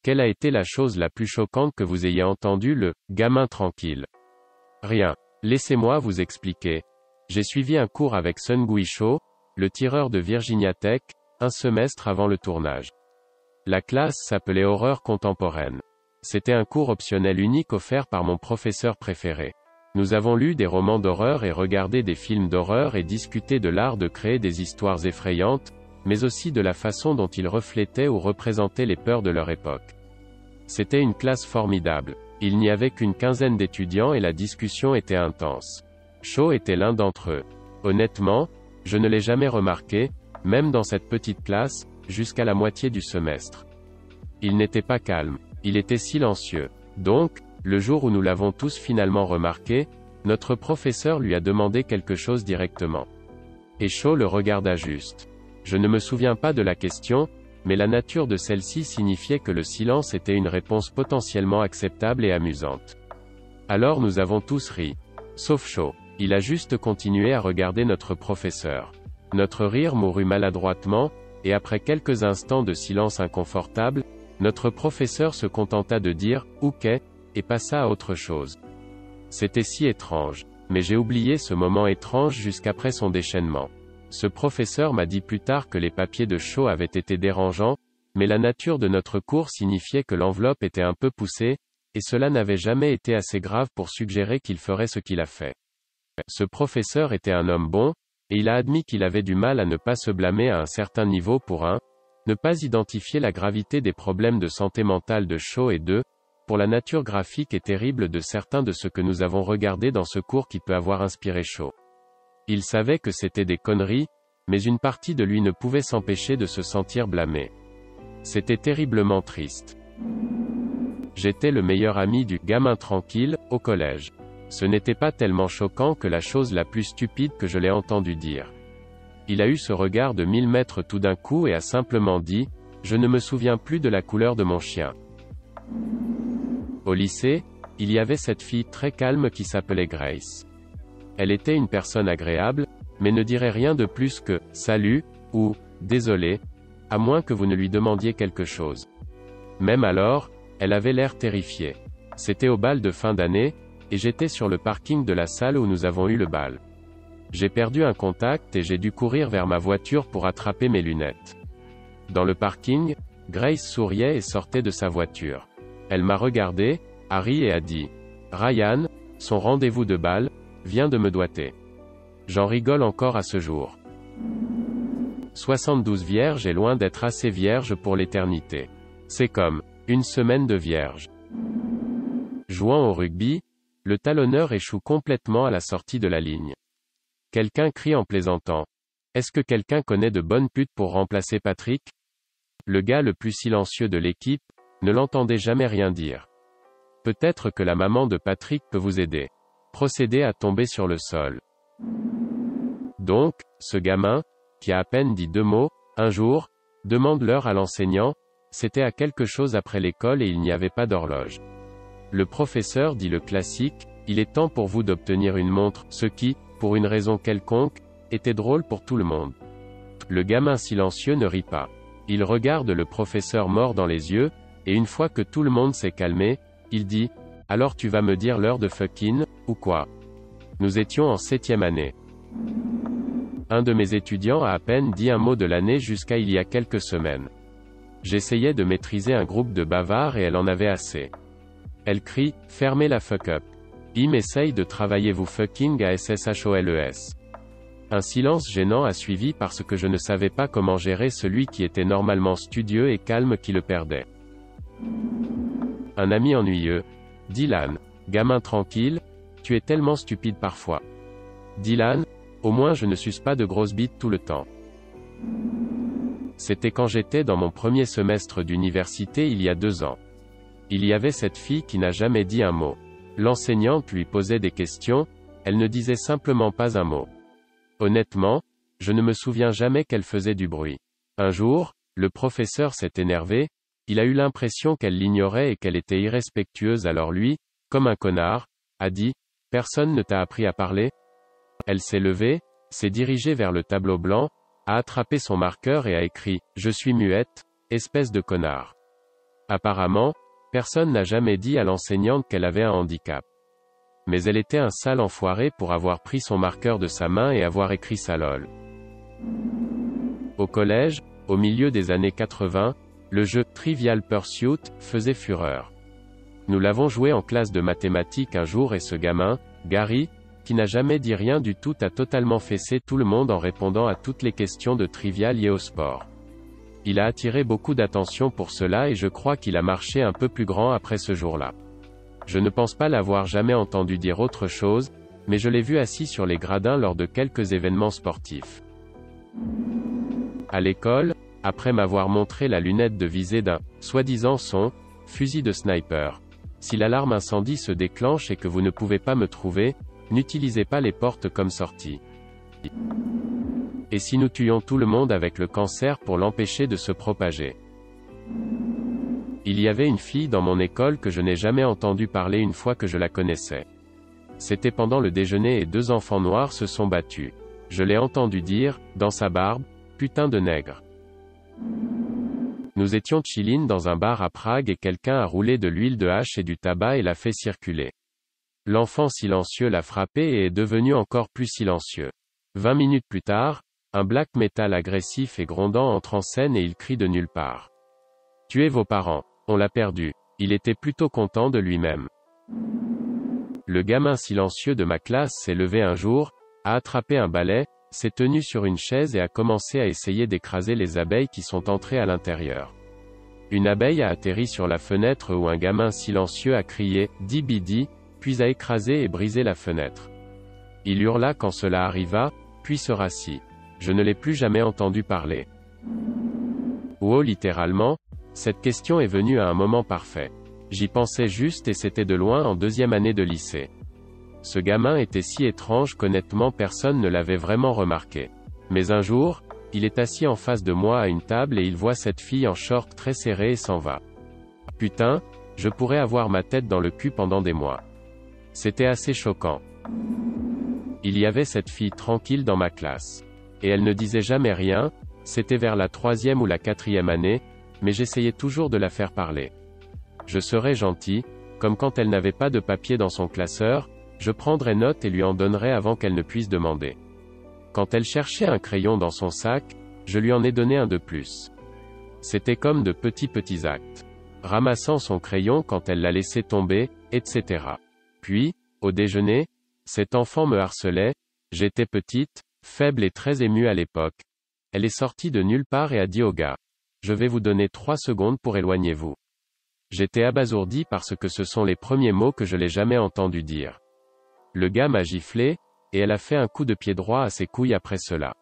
Quelle a été la chose la plus choquante que vous ayez entendue, le gamin tranquille? Rien. Laissez-moi vous expliquer. J'ai suivi un cours avec Seung-Hui Cho, le tireur de Virginia Tech, un semestre avant le tournage. La classe s'appelait Horreur contemporaine. C'était un cours optionnel unique offert par mon professeur préféré. Nous avons lu des romans d'horreur et regardé des films d'horreur et discuté de l'art de créer des histoires effrayantes, mais aussi de la façon dont ils reflétaient ou représentaient les peurs de leur époque. C'était une classe formidable. Il n'y avait qu'une quinzaine d'étudiants et la discussion était intense. Cho était l'un d'entre eux. Honnêtement, je ne l'ai jamais remarqué, même dans cette petite classe, jusqu'à la moitié du semestre. Il n'était pas calme, il était silencieux. Donc, le jour où nous l'avons tous finalement remarqué, notre professeur lui a demandé quelque chose directement. Et Cho le regarda juste. Je ne me souviens pas de la question, mais la nature de celle-ci signifiait que le silence était une réponse potentiellement acceptable et amusante. Alors nous avons tous ri. Sauf Cho. Il a juste continué à regarder notre professeur. Notre rire mourut maladroitement, et après quelques instants de silence inconfortable, notre professeur se contenta de dire « OK » et passa à autre chose. C'était si étrange. Mais j'ai oublié ce moment étrange jusqu'après son déchaînement. Ce professeur m'a dit plus tard que les papiers de Cho avaient été dérangeants, mais la nature de notre cours signifiait que l'enveloppe était un peu poussée, et cela n'avait jamais été assez grave pour suggérer qu'il ferait ce qu'il a fait. Ce professeur était un homme bon, et il a admis qu'il avait du mal à ne pas se blâmer à un certain niveau pour ne pas identifier la gravité des problèmes de santé mentale de Cho et pour la nature graphique et terrible de certains de ce que nous avons regardé dans ce cours qui peut avoir inspiré Cho. Il savait que c'était des conneries, mais une partie de lui ne pouvait s'empêcher de se sentir blâmé. C'était terriblement triste. J'étais le meilleur ami du gamin tranquille au collège. Ce n'était pas tellement choquant que la chose la plus stupide que je l'ai entendu dire. Il a eu ce regard de 1000 mètres tout d'un coup et a simplement dit « Je ne me souviens plus de la couleur de mon chien ». Au lycée, il y avait cette fille très calme qui s'appelait Grace. Elle était une personne agréable, mais ne dirait rien de plus que « salut » ou « désolé », à moins que vous ne lui demandiez quelque chose. Même alors, elle avait l'air terrifiée. C'était au bal de fin d'année, et j'étais sur le parking de la salle où nous avons eu le bal. J'ai perdu un contact et j'ai dû courir vers ma voiture pour attraper mes lunettes. Dans le parking, Grace souriait et sortait de sa voiture. Elle m'a regardé, a ri et a dit « Ryan, son rendez-vous de bal, vient de me doiter. » J'en rigole encore à ce jour. 72 vierges est loin d'être assez vierge pour l'éternité. C'est comme une semaine de vierge. Jouant au rugby, le talonneur échoue complètement à la sortie de la ligne. Quelqu'un crie en plaisantant. Est-ce que quelqu'un connaît de bonnes putes pour remplacer Patrick? Le gars le plus silencieux de l'équipe ne l'entendait jamais rien dire. Peut-être que la maman de Patrick peut vous aider. Procédez à tomber sur le sol. Donc, ce gamin, qui a à peine dit 2 mots, un jour, demande l'heure à l'enseignant, c'était à quelque chose après l'école et il n'y avait pas d'horloge. Le professeur dit le classique, il est temps pour vous d'obtenir une montre, ce qui, pour une raison quelconque, était drôle pour tout le monde. Le gamin silencieux ne rit pas. Il regarde le professeur mort dans les yeux, et une fois que tout le monde s'est calmé, il dit, alors tu vas me dire l'heure de fucking, ou quoi? Nous étions en 7e année. Un de mes étudiants a à peine dit un mot de l'année jusqu'à il y a quelques semaines. J'essayais de maîtriser un groupe de bavards et elle en avait assez. Elle crie, fermez la fuck up. Im essaye de travailler vous fucking à SSHOLES. Un silence gênant a suivi parce que je ne savais pas comment gérer celui qui était normalement studieux et calme qui le perdait. Un ami ennuyeux. Dylan. Gamin tranquille, tu es tellement stupide parfois. Dylan, au moins je ne suce pas de grosses bites tout le temps. C'était quand j'étais dans mon premier semestre d'université il y a 2 ans. Il y avait cette fille qui n'a jamais dit un mot. L'enseignante lui posait des questions, elle ne disait simplement pas un mot. Honnêtement, je ne me souviens jamais qu'elle faisait du bruit. Un jour, le professeur s'est énervé, il a eu l'impression qu'elle l'ignorait et qu'elle était irrespectueuse alors lui, comme un connard, a dit « Personne ne t'a appris à parler ?» Elle s'est levée, s'est dirigée vers le tableau blanc, a attrapé son marqueur et a écrit « Je suis muette, espèce de connard ». Apparemment, personne n'a jamais dit à l'enseignante qu'elle avait un handicap. Mais elle était un sale enfoiré pour avoir pris son marqueur de sa main et avoir écrit ça lol. Au collège, au milieu des années 80, le jeu « Trivial Pursuit » faisait fureur. Nous l'avons joué en classe de mathématiques un jour et ce gamin, Gary, qui n'a jamais dit rien du tout a totalement fessé tout le monde en répondant à toutes les questions de trivia liées au sport. Il a attiré beaucoup d'attention pour cela et je crois qu'il a marché un peu plus grand après ce jour-là. Je ne pense pas l'avoir jamais entendu dire autre chose, mais je l'ai vu assis sur les gradins lors de quelques événements sportifs. À l'école, après m'avoir montré la lunette de visée d'un, soi-disant son, fusil de sniper. Si l'alarme incendie se déclenche et que vous ne pouvez pas me trouver, n'utilisez pas les portes comme sortie. Et si nous tuions tout le monde avec le cancer pour l'empêcher de se propager? Il y avait une fille dans mon école que je n'ai jamais entendu parler une fois que je la connaissais. C'était pendant le déjeuner et 2 enfants noirs se sont battus. Je l'ai entendu dire, dans sa barbe, putain de nègre. Nous étions chillin dans un bar à Prague et quelqu'un a roulé de l'huile de hache et du tabac et l'a fait circuler. L'enfant silencieux l'a frappé et est devenu encore plus silencieux. 20 minutes plus tard, un black metal agressif et grondant entre en scène et il crie de nulle part. Tuez vos parents. On l'a perdu. Il était plutôt content de lui-même. Le gamin silencieux de ma classe s'est levé un jour, a attrapé un balai, s'est tenu sur une chaise et a commencé à essayer d'écraser les abeilles qui sont entrées à l'intérieur. Une abeille a atterri sur la fenêtre où un gamin silencieux a crié « Dibidi », puis a écrasé et brisé la fenêtre. Il hurla quand cela arriva, puis se rassit. Je ne l'ai plus jamais entendu parler. Wow, littéralement, cette question est venue à un moment parfait. J'y pensais juste et c'était de loin en 2e année de lycée. Ce gamin était si étrange qu'honnêtement personne ne l'avait vraiment remarqué. Mais un jour, il est assis en face de moi à une table et il voit cette fille en short très serré et s'en va. Putain, je pourrais avoir ma tête dans le cul pendant des mois. C'était assez choquant. Il y avait cette fille tranquille dans ma classe. Et elle ne disait jamais rien, c'était vers la 3e ou la 4e année, mais j'essayais toujours de la faire parler. Je serais gentil, comme quand elle n'avait pas de papier dans son classeur, je prendrais note et lui en donnerais avant qu'elle ne puisse demander. Quand elle cherchait un crayon dans son sac, je lui en ai donné un de plus. C'était comme de petits actes. Ramassant son crayon quand elle l'a laissé tomber, etc. Puis, au déjeuner, cet enfant me harcelait, j'étais petite, faible et très émue à l'époque. Elle est sortie de nulle part et a dit au gars. Je vais vous donner 3 secondes pour éloigner-vous. J'étais abasourdi parce que ce sont les premiers mots que je l'ai jamais entendu dire. Le gars m'a giflé, et elle a fait un coup de pied droit à ses couilles après cela.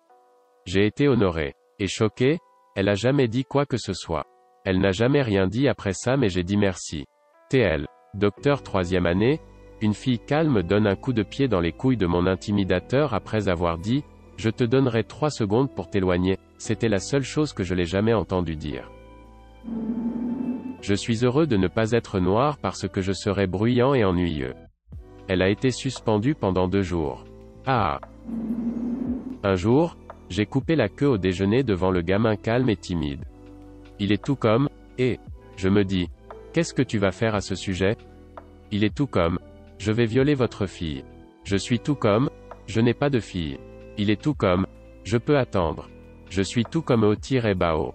J'ai été honoré. Et choqué, elle a jamais dit quoi que ce soit. Elle n'a jamais rien dit après ça mais j'ai dit merci. TL. Docteur 3e année, une fille calme donne un coup de pied dans les couilles de mon intimidateur après avoir dit « Je te donnerai 3 secondes pour t'éloigner ». C'était la seule chose que je l'ai jamais entendu dire. Je suis heureux de ne pas être noir parce que je serais bruyant et ennuyeux. Elle a été suspendue pendant 2 jours. Ah. Un jour, j'ai coupé la queue au déjeuner devant le gamin calme et timide. Il est tout comme, et, je me dis, qu'est-ce que tu vas faire à ce sujet? Il est tout comme, je vais violer votre fille. Je suis tout comme, je n'ai pas de fille. Il est tout comme, je peux attendre. Je suis tout comme Oti-Rebao.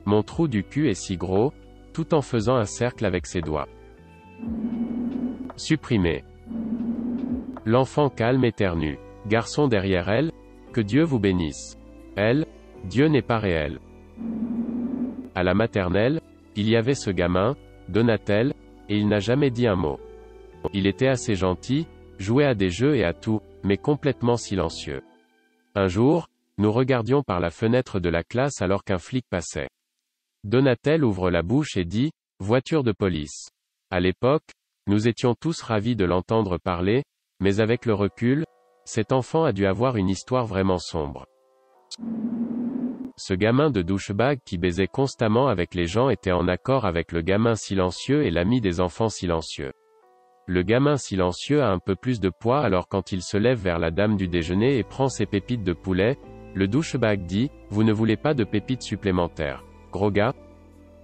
Mon trou du cul est si gros, tout en faisant un cercle avec ses doigts. Supprimer. L'enfant calme éternue. Garçon derrière elle, que Dieu vous bénisse. Elle, Dieu n'est pas réel. À la maternelle, il y avait ce gamin, Donatel, et il n'a jamais dit un mot. Il était assez gentil, jouait à des jeux et à tout, mais complètement silencieux. Un jour, nous regardions par la fenêtre de la classe alors qu'un flic passait. Donatel ouvre la bouche et dit « Voiture de police ». À l'époque, nous étions tous ravis de l'entendre parler, mais avec le recul, cet enfant a dû avoir une histoire vraiment sombre. Ce gamin de douchebag qui baisait constamment avec les gens était en accord avec le gamin silencieux et l'ami des enfants silencieux. Le gamin silencieux a un peu plus de poids alors quand il se lève vers la dame du déjeuner et prend ses pépites de poulet, le douchebag dit « Vous ne voulez pas de pépites supplémentaires, gros gars ?»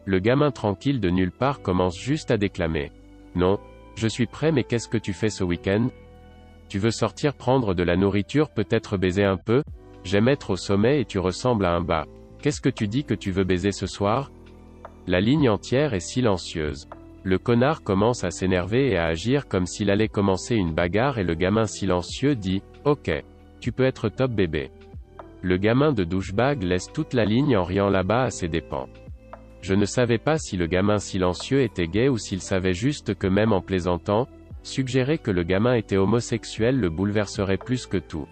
Le gamin tranquille de nulle part commence juste à déclamer. Non, je suis prêt mais qu'est-ce que tu fais ce week-end? Tu veux sortir prendre de la nourriture, peut-être baiser un peu? J'aime être au sommet et tu ressembles à un bas. Qu'est-ce que tu dis que tu veux baiser ce soir? La ligne entière est silencieuse. Le connard commence à s'énerver et à agir comme s'il allait commencer une bagarre et le gamin silencieux dit « Ok. Tu peux être top bébé. » Le gamin de douchebag laisse toute la ligne en riant là-bas à ses dépens. Je ne savais pas si le gamin silencieux était gay ou s'il savait juste que même en plaisantant, suggérer que le gamin était homosexuel le bouleverserait plus que tout.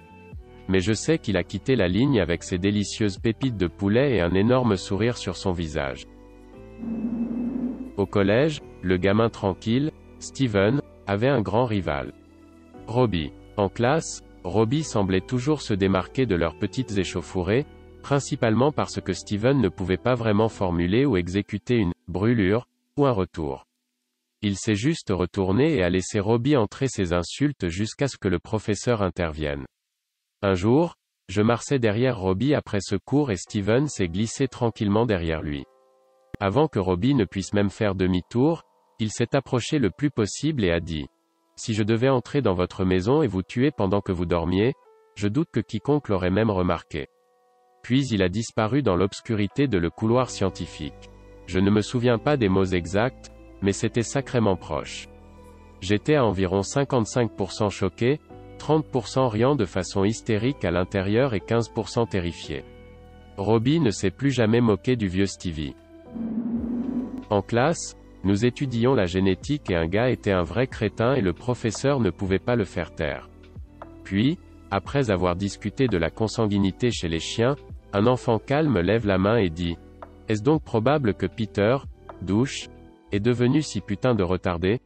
Mais je sais qu'il a quitté la ligne avec ses délicieuses pépites de poulet et un énorme sourire sur son visage. Au collège, le gamin tranquille, Steven, avait un grand rival. Robbie. En classe, Robbie semblait toujours se démarquer de leurs petites échauffourées, principalement parce que Steven ne pouvait pas vraiment formuler ou exécuter une « brûlure » ou un retour. Il s'est juste retourné et a laissé Robbie entrer ses insultes jusqu'à ce que le professeur intervienne. Un jour, je marchais derrière Robbie après ce cours et Steven s'est glissé tranquillement derrière lui. Avant que Robbie ne puisse même faire demi-tour, il s'est approché le plus possible et a dit « Si je devais entrer dans votre maison et vous tuer pendant que vous dormiez, je doute que quiconque l'aurait même remarqué. » Puis il a disparu dans l'obscurité de le couloir scientifique. Je ne me souviens pas des mots exacts, mais c'était sacrément proche. J'étais à environ 55% choqué, 30% riant de façon hystérique à l'intérieur et 15% terrifié. Robbie ne s'est plus jamais moqué du vieux Stevie. En classe, nous étudions la génétique et un gars était un vrai crétin et le professeur ne pouvait pas le faire taire. Puis, après avoir discuté de la consanguinité chez les chiens, un enfant calme lève la main et dit « Est-ce donc probable que Peter, douche, est devenu si putain de retardé ?